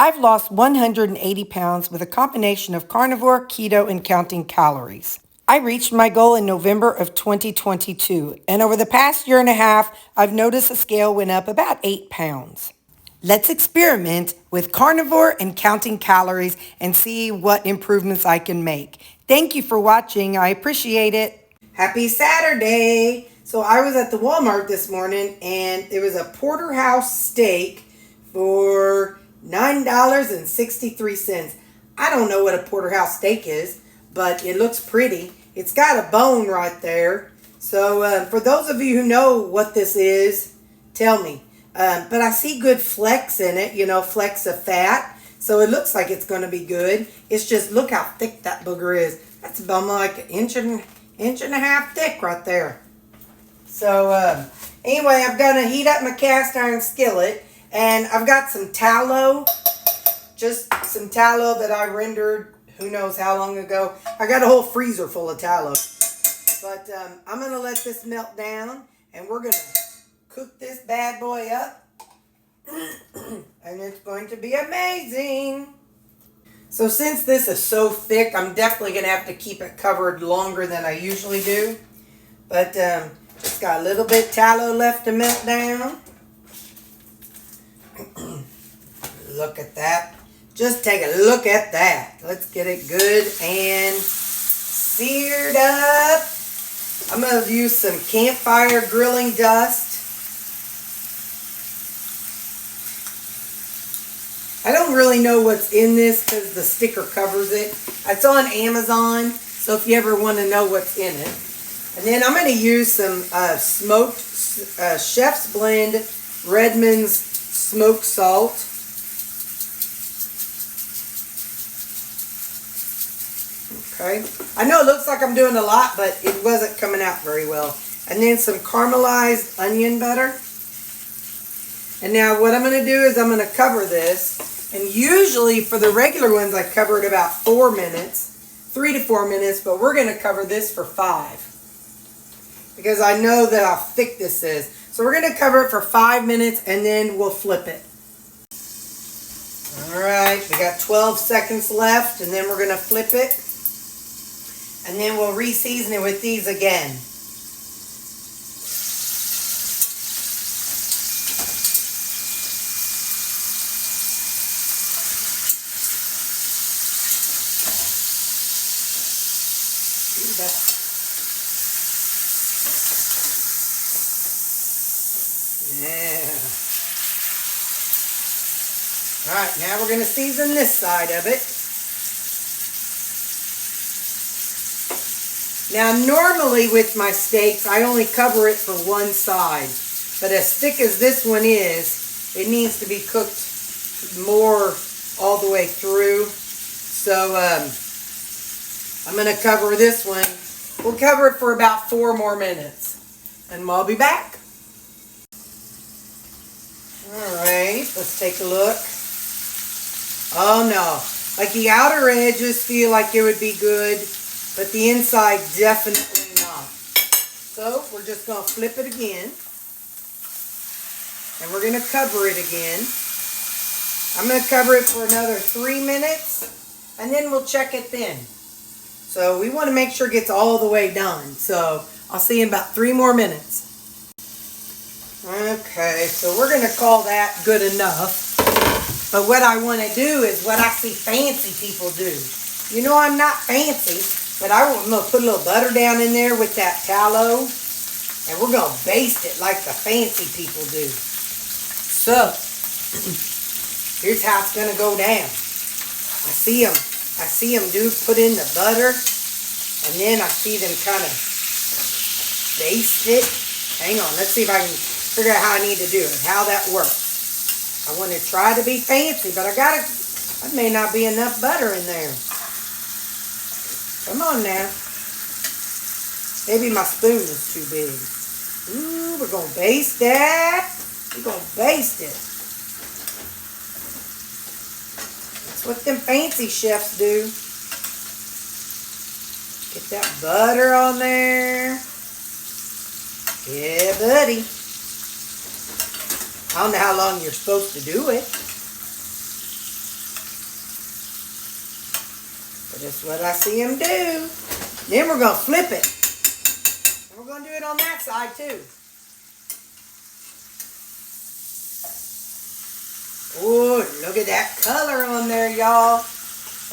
I've lost 180 pounds with a combination of carnivore, keto, and counting calories. I reached my goal in November of 2022, and over the past year and a half, I've noticed the scale went up about 8 pounds. Let's experiment with carnivore and counting calories and see what improvements I can make. Thank you for watching. I appreciate it. Happy Saturday. So I was at the Walmart this morning and it was a Porterhouse steak for $9.63. I don't know what a Porterhouse steak is, but it looks pretty. It's got a bone right there. So for those of you who know what this is, tell me. But I see good flecks in it, flecks of fat. So it looks like it's going to be good. It's just, look how thick that booger is. That's about like an inch and a half thick right there. So anyway, I'm going to heat up my cast iron skillet. And I've got some tallow. Just some tallow that I rendered who knows how long ago. I got a whole freezer full of tallow. But I'm going to let this melt down. And we're going to cook this bad boy up. And it's going to be amazing. So since this is so thick, I'm definitely going to have to keep it covered longer than I usually do. But just got a little bit tallow left to melt down. Look at that. Just take a look at that. Let's get it good and seared up. I'm going to use some campfire grilling dust. I don't really know what's in this because the sticker covers it. It's on Amazon, so if you ever want to know what's in it. And then I'm going to use some smoked Chef's Blend Redmond's smoked salt. Okay. I know it looks like I'm doing a lot, but it wasn't coming out very well. And then some caramelized onion butter. And now what I'm going to do is I'm going to cover this. And usually for the regular ones, I cover it about 4 minutes, 3 to 4 minutes, but we're going to cover this for 5. Because I know that how thick this is. So we're going to cover it for 5 minutes and then we'll flip it. All right, we got 12 seconds left and then we're going to flip it. And then we'll re-season it with these again. Yeah. All right, now we're going to season this side of it. Now, normally with my steaks, I only cover it for one side. But as thick as this one is, it needs to be cooked more all the way through. So, I'm going to cover this one. We'll cover it for about 4 more minutes. And I'll be back. Alright, let's take a look. Oh no, like the outer edges feel like it would be good, but the inside definitely not. So we're just going to flip it again. And we're going to cover it again. I'm going to cover it for another 3 minutes, and then we'll check it then. So we want to make sure it gets all the way done. So I'll see you in about 3 more minutes. Okay, so we're going to call that good enough. But what I want to do is what I see fancy people do. You know I'm not fancy, but I'm going to put a little butter down in there with that tallow. And we're going to baste it like the fancy people do. So, here's how it's going to go down. I see them put in the butter. And then I see them kind of baste it. Hang on, let's see if I can figure out how I need to do it, how that works. I want to try to be fancy, but I may not be enough butter in there. Come on now. Maybe my spoon is too big. Ooh, we're going to baste that. We're going to baste it. That's what them fancy chefs do. Get that butter on there. Yeah, buddy. I don't know how long you're supposed to do it. But that's what I see him do. Then we're going to flip it. And we're going to do it on that side too. Oh, look at that color on there, y'all.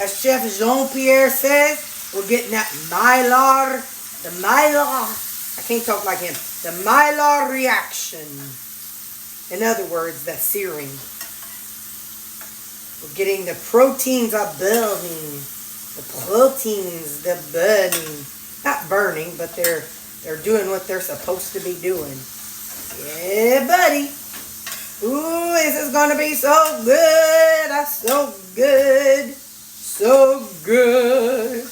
As Chef Jean-Pierre says, we're getting that Maillard, the Maillard, I can't talk like him, the Maillard reaction. In other words, the searing. We're getting the proteins are burning. The proteins, the burning. Not burning, but they're doing what they're supposed to be doing. Yeah, buddy. Ooh, this is going to be so good. That's so good. So good.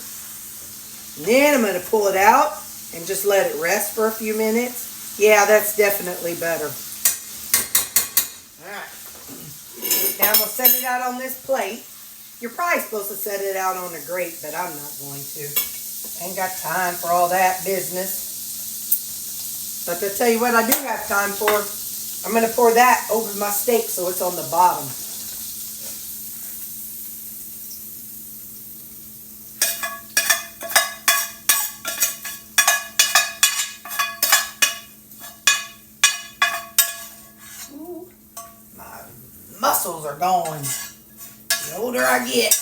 And then I'm going to pull it out and just let it rest for a few minutes. Yeah, that's definitely better. Alright. Now I'm going to set it out on this plate. You're probably supposed to set it out on a grate, but I'm not going to. Ain't got time for all that business. But to tell you what I do have time for, I'm going to pour that over my steak so it's on the bottom. Ooh, my muscles are going. The older I get.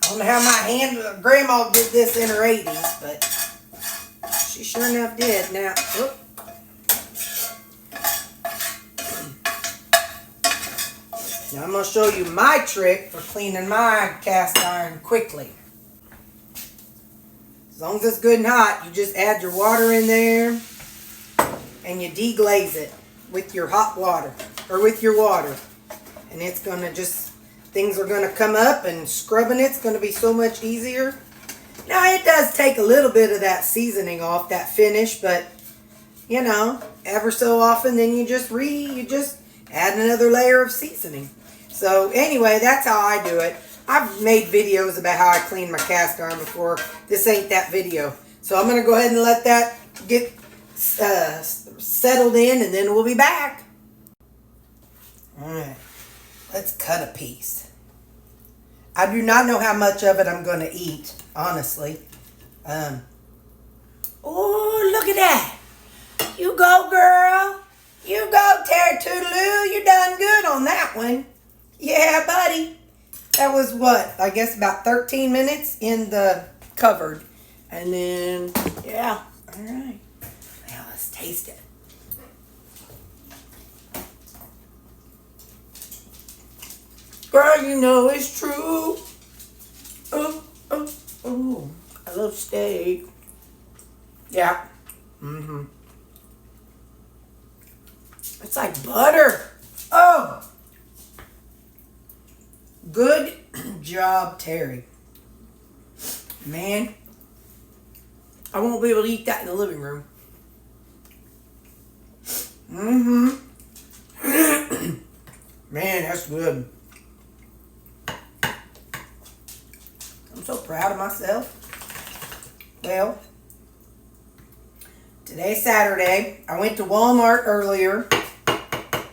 I don't know how my grandma did this in her 80s, but she sure enough did. Now, whoop. Now I'm going to show you my trick for cleaning my cast iron quickly. As long as it's good and hot, you just add your water in there and you deglaze it with your hot water or with your water. And it's going to just, things are going to come up and scrubbing it's going to be so much easier. Now it does take a little bit of that seasoning off, that finish, but you know, ever so often then you just add another layer of seasoning. So anyway, that's how I do it. I've made videos about how I clean my cast iron before. This ain't that video. So I'm going to go ahead and let that get settled in and then we'll be back. Alright, let's cut a piece. I do not know how much of it I'm going to eat, honestly. Oh, look at that. You go, girl. You go, Terri Toodaloo. You done good on that one. Yeah, buddy. That was what? I guess about 13 minutes in the covered. And then, yeah. All right. Now let's taste it. Girl, you know it's true. Oh, oh, oh. I love steak. Yeah. Mm-hmm. It's like butter. Oh. Good job, Terri. Man, I won't be able to eat that in the living room. Mm-hmm. Man, that's good. I'm so proud of myself. Well, today's Saturday. I went to Walmart earlier.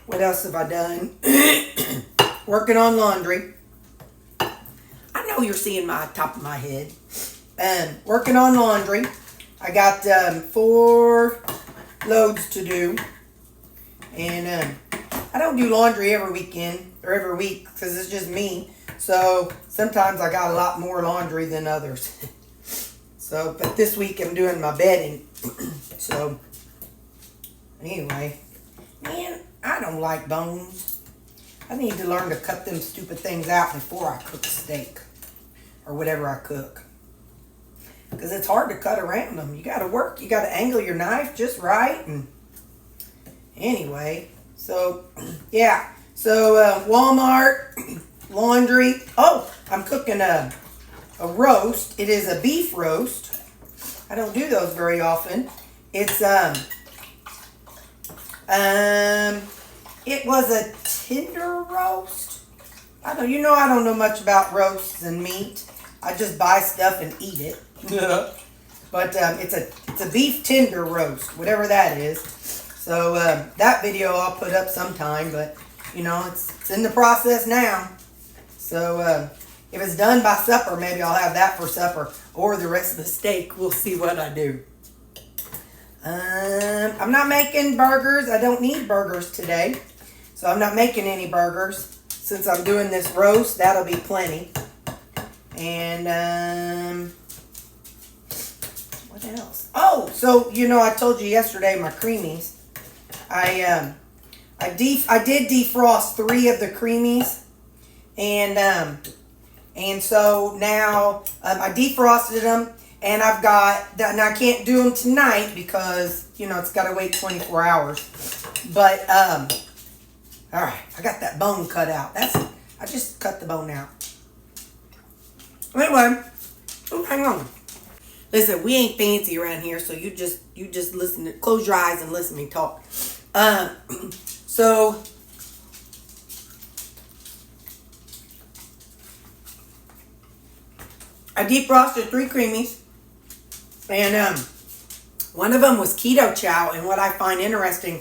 What else have I done? Working on laundry. I know you're seeing my top of my head. Working on laundry. I got 4 loads to do. And I don't do laundry every weekend or every week because it's just me. So sometimes I got a lot more laundry than others. So, but this week I'm doing my bedding. So, anyway. Man, I don't like bones. I need to learn to cut them stupid things out before I cook steak. Or whatever I cook. Because it's hard to cut around them. You got to work. You got to angle your knife just right. And anyway. So, yeah. So, Walmart. Laundry. Oh, I'm cooking a roast. It is a beef roast. I don't do those very often. It's, it was a tender roast. I don't know much about roasts and meat. I just buy stuff and eat it. Yeah. But it's a beef tender roast, whatever that is. So that video I'll put up sometime, but you know it's in the process now. So If it's done by supper, maybe I'll have that for supper. Or the rest of the steak. We'll see what I do. I'm not making burgers. I don't need burgers today. So I'm not making any burgers. Since I'm doing this roast, that'll be plenty. And, what else? Oh, so, you know, I told you yesterday my creamies. I did defrost 3 of the creamies. And so now I defrosted them. And I've got, and I can't do them tonight because, you know, it's got to wait 24 hours. But, all right, I got that bone cut out. I just cut the bone out. Anyway, oh, hang on. Listen, we ain't fancy around here, so you just listen to, close your eyes and listen to me talk. So, I defrosted 3 creamies. And one of them was keto chow. And what I find interesting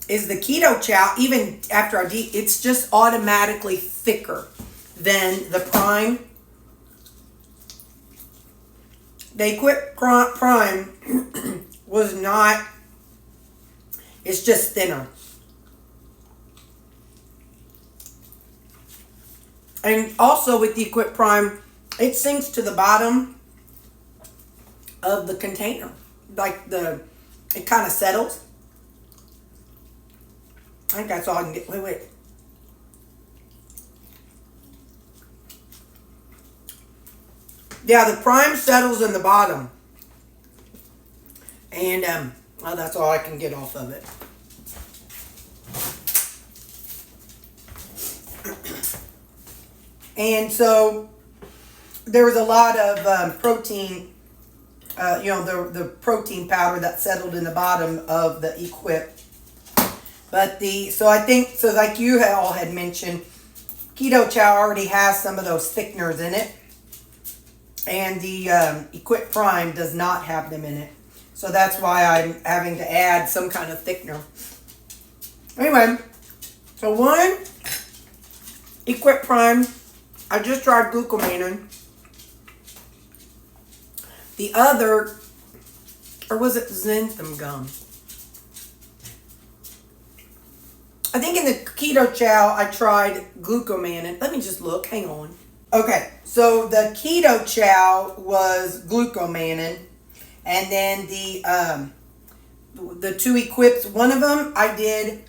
is the keto chow, even after it's just automatically thicker than the prime. The Quick Prime was not, it's just thinner. And also with the Quick Prime, it sinks to the bottom of the container. Like it kind of settles. I think that's all I can get. Wait. Yeah, the prime settles in the bottom. And well, that's all I can get off of it. And so there was a lot of protein, you know, the protein powder that settled in the bottom of the Equip. But so I think, so like you all had mentioned, keto chow already has some of those thickeners in it. And the Equip Prime does not have them in it. So that's why I'm having to add some kind of thickener. Anyway, so one Equip Prime, I just tried glucomannan. The other, or was it xanthan gum? I think in the keto chow, I tried glucomannan. Let me just look, hang on. Okay, so the keto chow was glucomannan. And then the 2 Equips, one of them, I did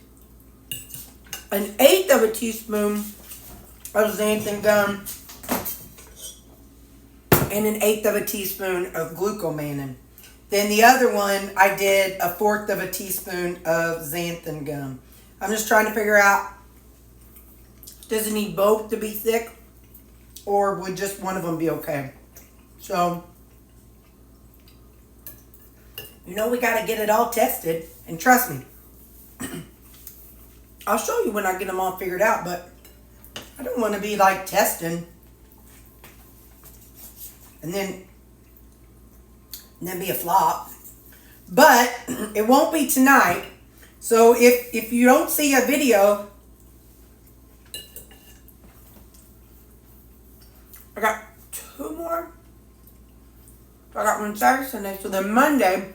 1/8 of a teaspoon of xanthan gum and 1/8 of a teaspoon of glucomannan. Then the other one, I did 1/4 of a teaspoon of xanthan gum. I'm just trying to figure out, does it need both to be thick, or would just one of them be okay? So, you know, we got to get it all tested, and trust me, I'll show you when I get them all figured out, but I don't want to be like testing and then be a flop. But it won't be tonight. So if you don't see a video, I got 2 more. I got one Saturday, Sunday. So then Monday,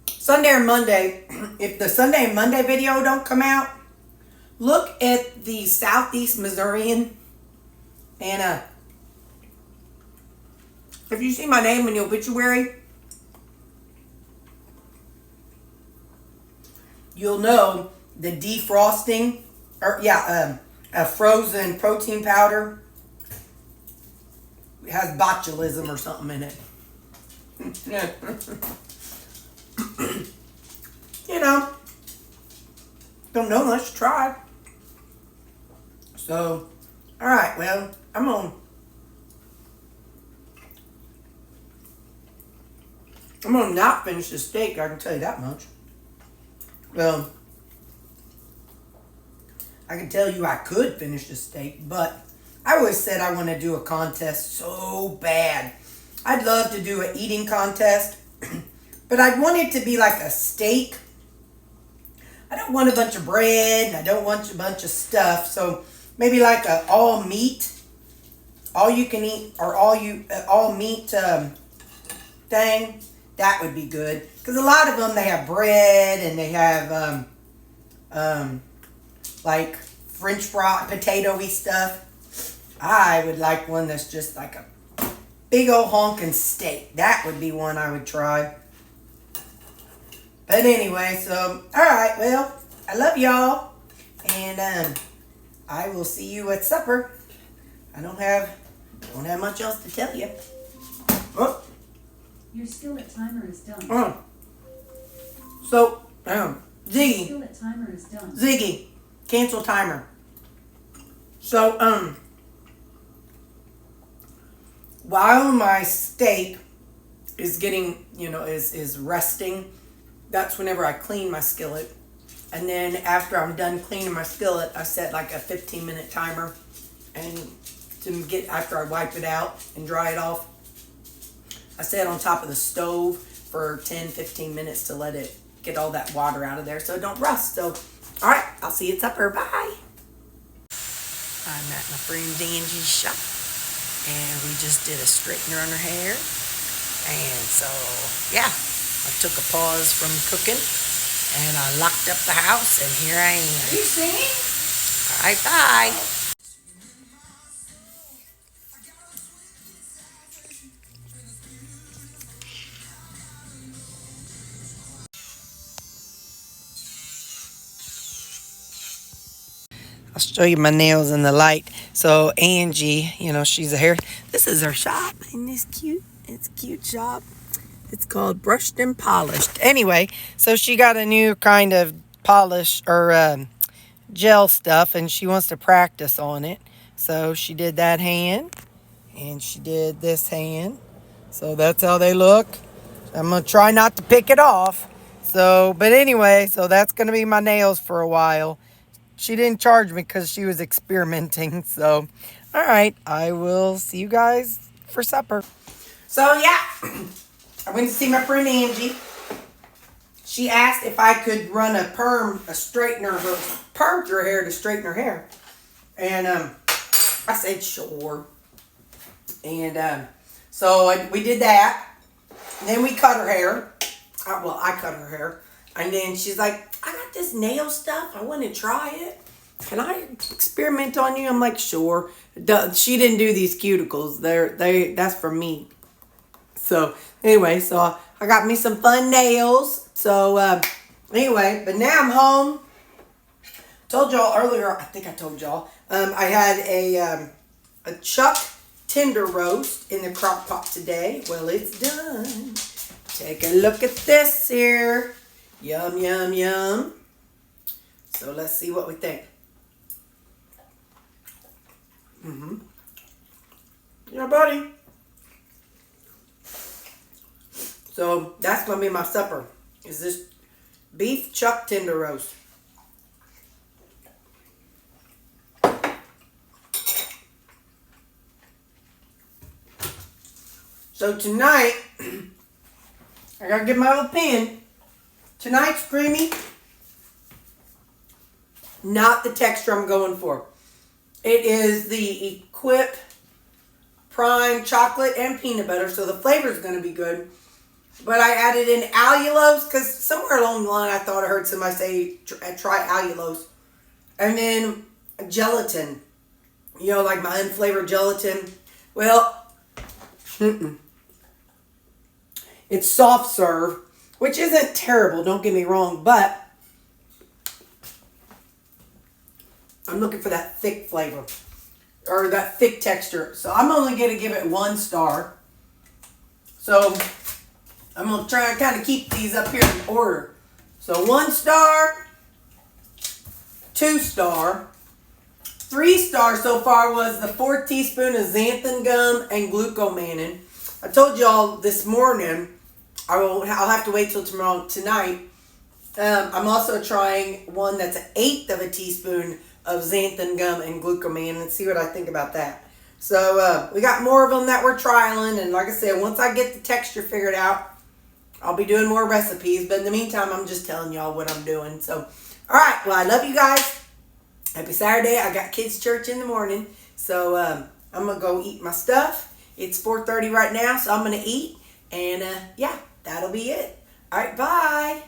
Sunday or Monday, if the Sunday and Monday video don't come out, look at the Southeast Missourian. And if you see my name in the obituary, you'll know the defrosting, or a frozen protein powder. It has botulism or something in it. You know, don't know unless you try. So, all right, well, I'm gonna not finish the steak, I can tell you that much. Well, I can tell you I could finish the steak, but I always said I want to do a contest so bad. I'd love to do an eating contest, but I'd want it to be like a steak. I don't want a bunch of bread, and I don't want a bunch of stuff. So maybe like a all meat, all you can eat, or all meat thing. That would be good, because a lot of them, they have bread and they have like French fry, potato-y stuff. I would like one that's just like a big old honking steak. That would be one I would try. But anyway, so, alright, well, I love y'all. And I will see you at supper. I don't have much else to tell you. Oh. Your skillet timer is done. So, Ziggy. Skillet timer is done. Ziggy, cancel timer. So, while my steak is getting, is resting, that's whenever I clean my skillet. And then after I'm done cleaning my skillet, I set like a 15-minute timer, and after I wipe it out and dry it off, I set it on top of the stove for 10-15 minutes to let it get all that water out of there so it don't rust. So, all right, I'll see you at supper. Bye. I'm at my friend Angie's shop, and we just did a straightener on her hair. And so, yeah, I took a pause from cooking, and I locked up the house, and here I am. Are you singing? All right, bye. I'll show you my nails in the light. So Angie, she's a hair. This is her shop. Isn't this cute? It's a cute shop. It's called Brushed and Polished. Anyway, so she got a new kind of polish or gel stuff, and she wants to practice on it. So she did that hand, and she did this hand. So that's how they look. I'm going to try not to pick it off. So, but anyway, so that's going to be my nails for a while. She didn't charge me because she was experimenting. So, all right, I will see you guys for supper. So, yeah, I went to see my friend Angie. She asked if I could run a straightener, permed her hair to straighten her hair. And I said, sure. And so we did that. And then we cut her hair. I cut her hair. And then she's like, I got this nail stuff. I want to try it. Can I experiment on you? I'm like, sure. She didn't do these cuticles. That's for me. So anyway, so I got me some fun nails. So anyway, but now I'm home. Told y'all earlier, I think I told y'all, I had a chuck tender roast in the crock pot today. Well, it's done. Take a look at this here. Yum, yum, yum. So let's see what we think. Yeah, buddy. So that's going to be my supper. Is this beef chuck tender roast. So tonight, I got to get my little pen. Tonight's creamy. Not the texture I'm going for. It is the Equip Prime chocolate and peanut butter, so the flavor is going to be good. But I added in allulose because somewhere along the line I thought I heard somebody say try allulose. And then gelatin. Like my unflavored gelatin. Well, it's soft serve, which isn't terrible, don't get me wrong, but I'm looking for that thick flavor or that thick texture. So I'm only going to give it 1 star. So I'm going to try and kind of keep these up here in order. So 1 star, 2 star, 3 stars so far was the 4 teaspoon of xanthan gum and glucomannan. I told y'all this morning, I'll have to wait till tonight. I'm also trying one that's 1/8 of a teaspoon of xanthan gum and glucomannan and see what I think about that. So we got more of them that we're trialing, and like I said, once I get the texture figured out, I'll be doing more recipes. But in the meantime, I'm just telling y'all what I'm doing. So, all right, well, I love you guys, Happy Saturday. I got kids' church in the morning. So I'm going to go eat my stuff. It's 4:30 right now, so I'm going to eat. And yeah, that'll be it. All right, bye.